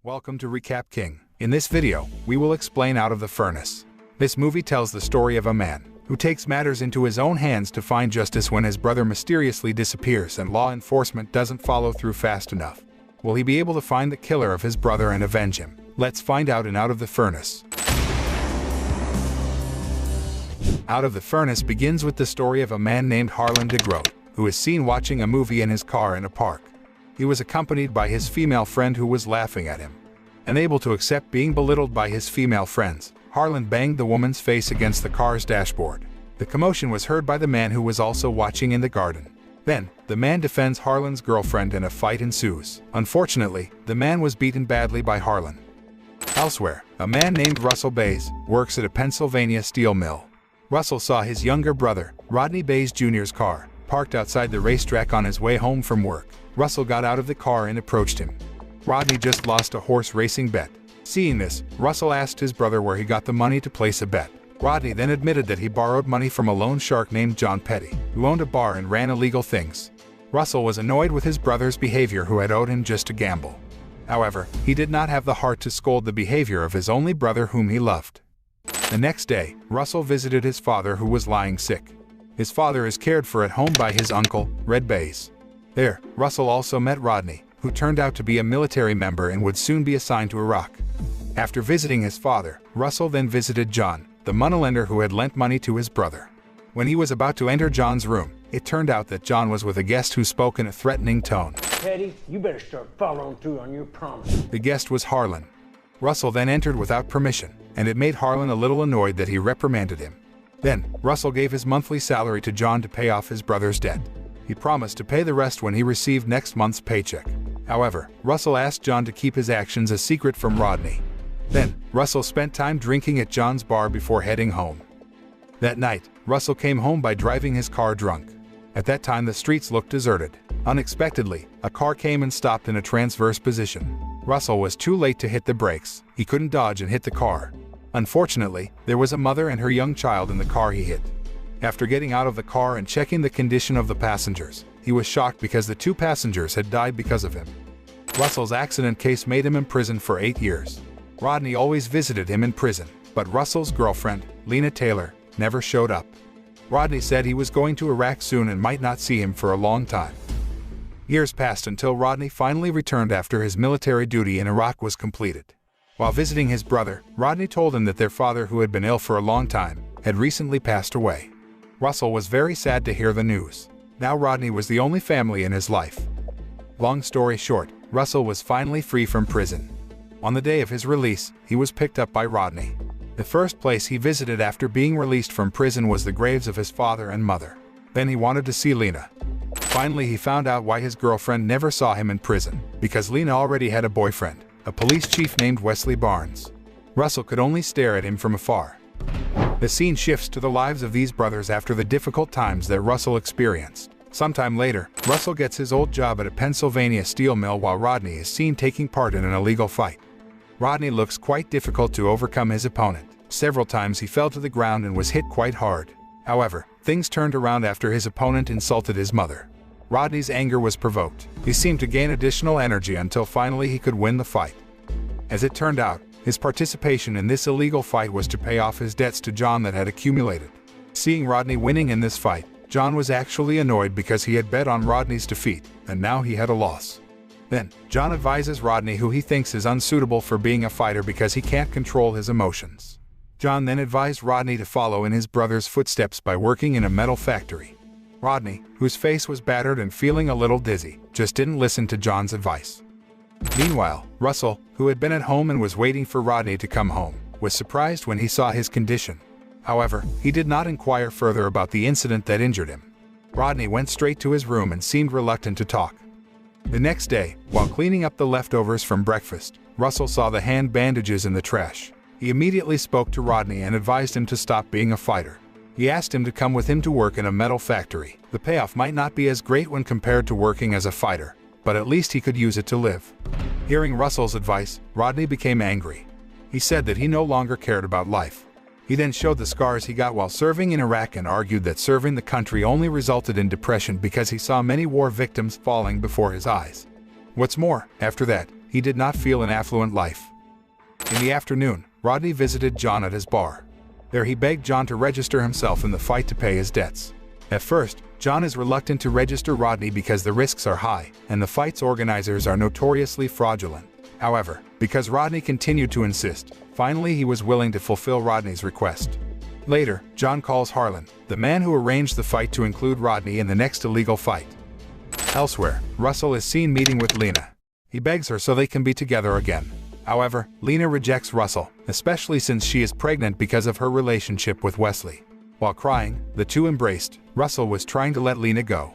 Welcome to Recap King. In this video, we will explain Out of the Furnace. This movie tells the story of a man who takes matters into his own hands to find justice when his brother mysteriously disappears and law enforcement doesn't follow through fast enough. Will he be able to find the killer of his brother and avenge him? Let's find out in Out of the Furnace. Out of the Furnace begins with the story of a man named Harlan DeGroat, who is seen watching a movie in his car in a park. He was accompanied by his female friend who was laughing at him. Unable to accept being belittled by his female friends, Harlan banged the woman's face against the car's dashboard. The commotion was heard by the man who was also watching in the garden. Then, the man defends Harlan's girlfriend and a fight ensues. Unfortunately, the man was beaten badly by Harlan. Elsewhere, a man named Russell Bays works at a Pennsylvania steel mill. Russell saw his younger brother, Rodney Bays Jr.'s car, parked outside the racetrack on his way home from work. Russell got out of the car and approached him. Rodney just lost a horse racing bet. Seeing this, Russell asked his brother where he got the money to place a bet. Rodney then admitted that he borrowed money from a loan shark named John Petty, who owned a bar and ran illegal things. Russell was annoyed with his brother's behavior, who had owed him just a gamble. However, he did not have the heart to scold the behavior of his only brother whom he loved. The next day, Russell visited his father, who was lying sick. His father is cared for at home by his uncle, Red Bays. There, Russell also met Rodney, who turned out to be a military member and would soon be assigned to Iraq. After visiting his father, Russell then visited John, the moneylender who had lent money to his brother. When he was about to enter John's room, it turned out that John was with a guest who spoke in a threatening tone. Petty, you better start following through on your promise. The guest was Harlan. Russell then entered without permission, and it made Harlan a little annoyed that he reprimanded him. Then, Russell gave his monthly salary to John to pay off his brother's debt. He promised to pay the rest when he received next month's paycheck. However, Russell asked John to keep his actions a secret from Rodney. Then, Russell spent time drinking at John's bar before heading home. That night, Russell came home by driving his car drunk. At that time, the streets looked deserted. Unexpectedly, a car came and stopped in a transverse position. Russell was too late to hit the brakes. He couldn't dodge and hit the car. Unfortunately, there was a mother and her young child in the car he hit. After getting out of the car and checking the condition of the passengers, he was shocked because the two passengers had died because of him. Russell's accident case made him imprisoned for 8 years. Rodney always visited him in prison, but Russell's girlfriend, Lena Taylor, never showed up. Rodney said he was going to Iraq soon and might not see him for a long time. Years passed until Rodney finally returned after his military duty in Iraq was completed. While visiting his brother, Rodney told him that their father, who had been ill for a long time, had recently passed away. Russell was very sad to hear the news. Now Rodney was the only family in his life. Long story short, Russell was finally free from prison. On the day of his release, he was picked up by Rodney. The first place he visited after being released from prison was the graves of his father and mother. Then he wanted to see Lena. Finally, he found out why his girlfriend never saw him in prison, because Lena already had a boyfriend, a police chief named Wesley Barnes. Russell could only stare at him from afar. The scene shifts to the lives of these brothers after the difficult times that Russell experienced. Sometime later, Russell gets his old job at a Pennsylvania steel mill while Rodney is seen taking part in an illegal fight. Rodney looks quite difficult to overcome his opponent. Several times he fell to the ground and was hit quite hard. However, things turned around after his opponent insulted his mother. Rodney's anger was provoked. He seemed to gain additional energy until finally he could win the fight. As it turned out, his participation in this illegal fight was to pay off his debts to John that had accumulated. Seeing Rodney winning in this fight, John was actually annoyed because he had bet on Rodney's defeat, and now he had a loss. Then, John advises Rodney, who he thinks is unsuitable for being a fighter because he can't control his emotions. John then advised Rodney to follow in his brother's footsteps by working in a metal factory. Rodney, whose face was battered and feeling a little dizzy, just didn't listen to John's advice. Meanwhile, Russell, who had been at home and was waiting for Rodney to come home, was surprised when he saw his condition. However, he did not inquire further about the incident that injured him. Rodney went straight to his room and seemed reluctant to talk. The next day, while cleaning up the leftovers from breakfast, Russell saw the hand bandages in the trash. He immediately spoke to Rodney and advised him to stop being a fighter. He asked him to come with him to work in a metal factory. The payoff might not be as great when compared to working as a fighter, but at least he could use it to live. Hearing Russell's advice, Rodney became angry. He said that he no longer cared about life. He then showed the scars he got while serving in Iraq and argued that serving the country only resulted in depression because he saw many war victims falling before his eyes. What's more, after that, he he did not feel an affluent life. In the afternoon, Rodney visited John at his bar. There he begged John to register himself in the fight to pay his debts. At first, John is reluctant to register Rodney because the risks are high and the fight's organizers are notoriously fraudulent. However, because Rodney continued to insist, finally he was willing to fulfill Rodney's request. Later, John calls Harlan, the man who arranged the fight, to include Rodney in the next illegal fight. Elsewhere, Russell is seen meeting with Lena. He begs her so they can be together again. However, Lena rejects Russell, especially since she is pregnant because of her relationship with Wesley. While crying, the two embraced. Russell was trying to let Lena go.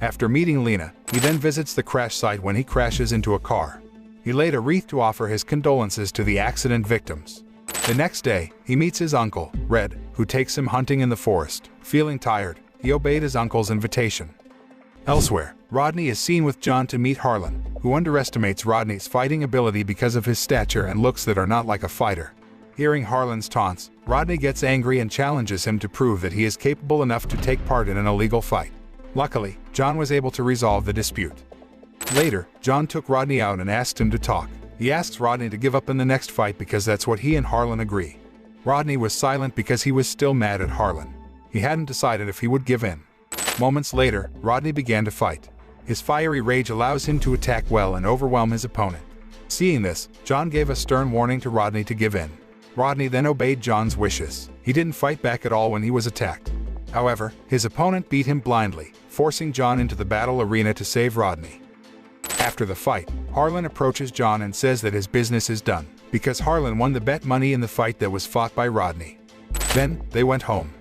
After meeting Lena, he then visits the crash site when he crashes into a car. He laid a wreath to offer his condolences to the accident victims. The next day, he meets his uncle, Red, who takes him hunting in the forest. Feeling tired, he obeyed his uncle's invitation. Elsewhere, Rodney is seen with John to meet Harlan, who underestimates Rodney's fighting ability because of his stature and looks that are not like a fighter. Hearing Harlan's taunts, Rodney gets angry and challenges him to prove that he is capable enough to take part in an illegal fight. Luckily, John was able to resolve the dispute. Later, John took Rodney out and asked him to talk. He asks Rodney to give up in the next fight because that's what he and Harlan agree. Rodney was silent because he was still mad at Harlan. He hadn't decided if he would give in. Moments later, Rodney began to fight. His fiery rage allows him to attack well and overwhelm his opponent. Seeing this, John gave a stern warning to Rodney to give in. Rodney then obeyed John's wishes. He didn't fight back at all when he was attacked. However, his opponent beat him blindly, forcing John into the battle arena to save Rodney. After the fight, Harlan approaches John and says that his business is done, because Harlan won the bet money in the fight that was fought by Rodney. Then, they went home.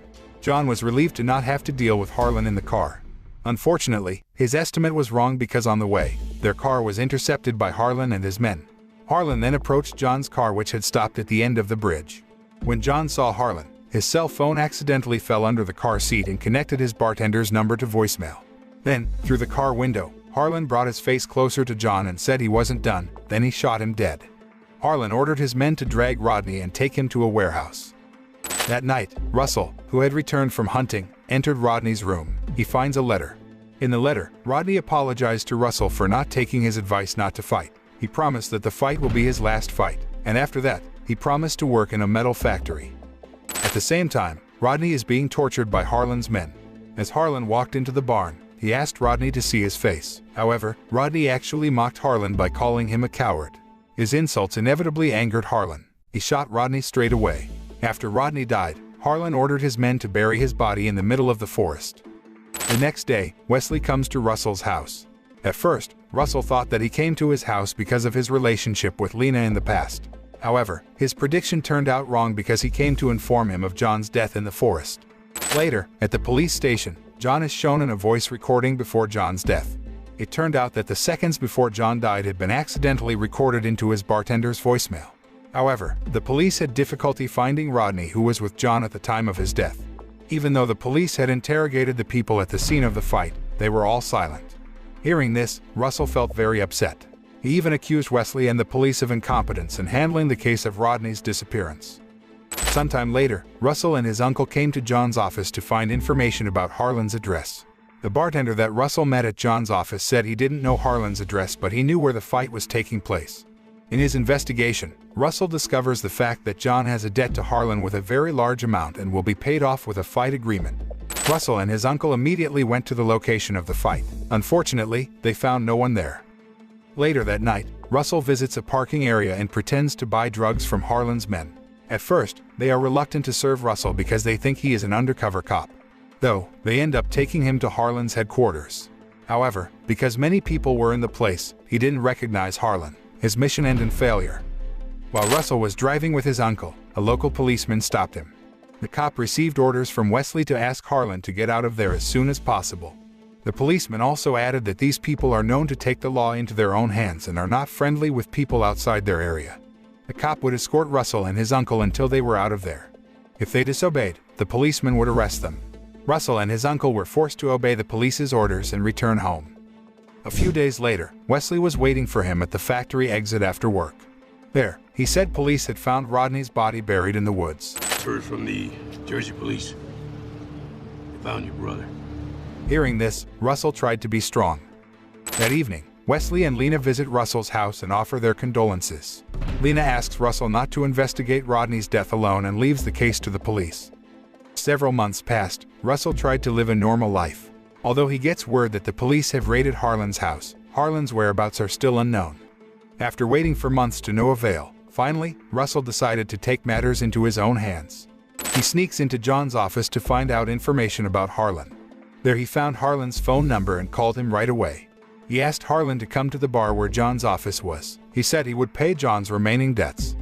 John was relieved to not have to deal with Harlan in the car. Unfortunately, his estimate was wrong because on the way, their car was intercepted by Harlan and his men. Harlan then approached John's car, which had stopped at the end of the bridge. When John saw Harlan, his cell phone accidentally fell under the car seat and connected his bartender's number to voicemail. Then, through the car window, Harlan brought his face closer to John and said he wasn't done, then he shot him dead. Harlan ordered his men to drag Rodney and take him to a warehouse. That night, Russell, who had returned from hunting, entered Rodney's room. He finds a letter. In the letter, Rodney apologized to Russell for not taking his advice not to fight. He promised that the fight will be his last fight, and after that, he promised to work in a metal factory. At the same time, Rodney is being tortured by Harlan's men. As Harlan walked into the barn, he asked Rodney to see his face. However, Rodney actually mocked Harlan by calling him a coward. His insults inevitably angered Harlan. He shot Rodney straight away. After Rodney died, Harlan ordered his men to bury his body in the middle of the forest. The next day, Wesley comes to Russell's house. At first, Russell thought that he came to his house because of his relationship with Lena in the past. However, his prediction turned out wrong because he came to inform him of John's death in the forest. Later, at the police station, John is shown in a voice recording before John's death. It turned out that the seconds before John died had been accidentally recorded into his bartender's voicemail. However, the police had difficulty finding Rodney, who was with John at the time of his death. Even though the police had interrogated the people at the scene of the fight, they were all silent. Hearing this, Russell felt very upset. He even accused Wesley and the police of incompetence in handling the case of Rodney's disappearance. Sometime later, Russell and his uncle came to John's office to find information about Harlan's address. The bartender that Russell met at John's office said he didn't know Harlan's address, but he knew where the fight was taking place. In his investigation, Russell discovers the fact that John has a debt to Harlan with a very large amount and will be paid off with a fight agreement. Russell and his uncle immediately went to the location of the fight. Unfortunately, they found no one there. Later that night, Russell visits a parking area and pretends to buy drugs from Harlan's men. At first, they are reluctant to serve Russell because they think he is an undercover cop. Though, they end up taking him to Harlan's headquarters. However, because many people were in the place, he didn't recognize Harlan. His mission ended in failure. While Russell was driving with his uncle, a local policeman stopped him. The cop received orders from Wesley to ask Harlan to get out of there as soon as possible. The policeman also added that these people are known to take the law into their own hands and are not friendly with people outside their area. The cop would escort Russell and his uncle until they were out of there. If they disobeyed, the policeman would arrest them. Russell and his uncle were forced to obey the police's orders and return home. A few days later, Wesley was waiting for him at the factory exit after work. There, he said police had found Rodney's body buried in the woods. Heard from the Jersey police. They found your brother. Hearing this, Russell tried to be strong. That evening, Wesley and Lena visit Russell's house and offer their condolences. Lena asks Russell not to investigate Rodney's death alone and leaves the case to the police. Several months passed. Russell tried to live a normal life. Although he gets word that the police have raided Harlan's house, Harlan's whereabouts are still unknown. After waiting for months to no avail, finally, Russell decided to take matters into his own hands. He sneaks into John's office to find out information about Harlan. There he found Harlan's phone number and called him right away. He asked Harlan to come to the bar where John's office was. He said he would pay John's remaining debts.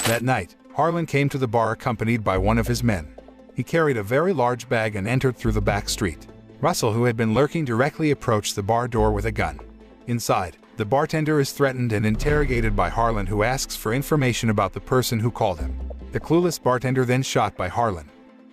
That night, Harlan came to the bar accompanied by one of his men. He carried a very large bag and entered through the back street. Russell, who had been lurking directly, approached the bar door with a gun. Inside, the bartender is threatened and interrogated by Harlan, who asks for information about the person who called him. The clueless bartender then shot by Harlan.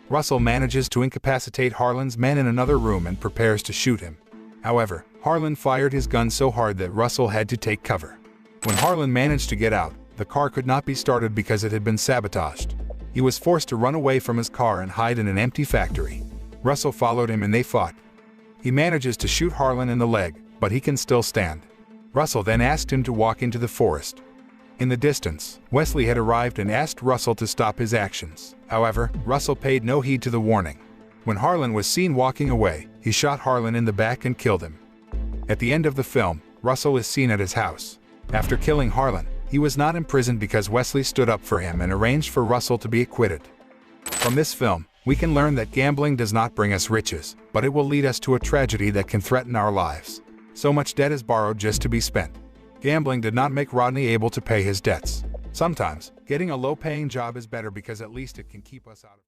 Russell manages to incapacitate Harlan's men in another room and prepares to shoot him. However, Harlan fired his gun so hard that Russell had to take cover. When Harlan managed to get out, the car could not be started because it had been sabotaged. He was forced to run away from his car and hide in an empty factory. Russell followed him and they fought. He manages to shoot Harlan in the leg, but he can still stand. Russell then asked him to walk into the forest. In the distance, Wesley had arrived and asked Russell to stop his actions. However, Russell paid no heed to the warning. When Harlan was seen walking away, he shot Harlan in the back and killed him. At the end of the film, Russell is seen at his house. After killing Harlan, he was not imprisoned because Wesley stood up for him and arranged for Russell to be acquitted. From this film, we can learn that gambling does not bring us riches, but it will lead us to a tragedy that can threaten our lives. So much debt is borrowed just to be spent. Gambling did not make Rodney able to pay his debts. Sometimes, getting a low-paying job is better because at least it can keep us out of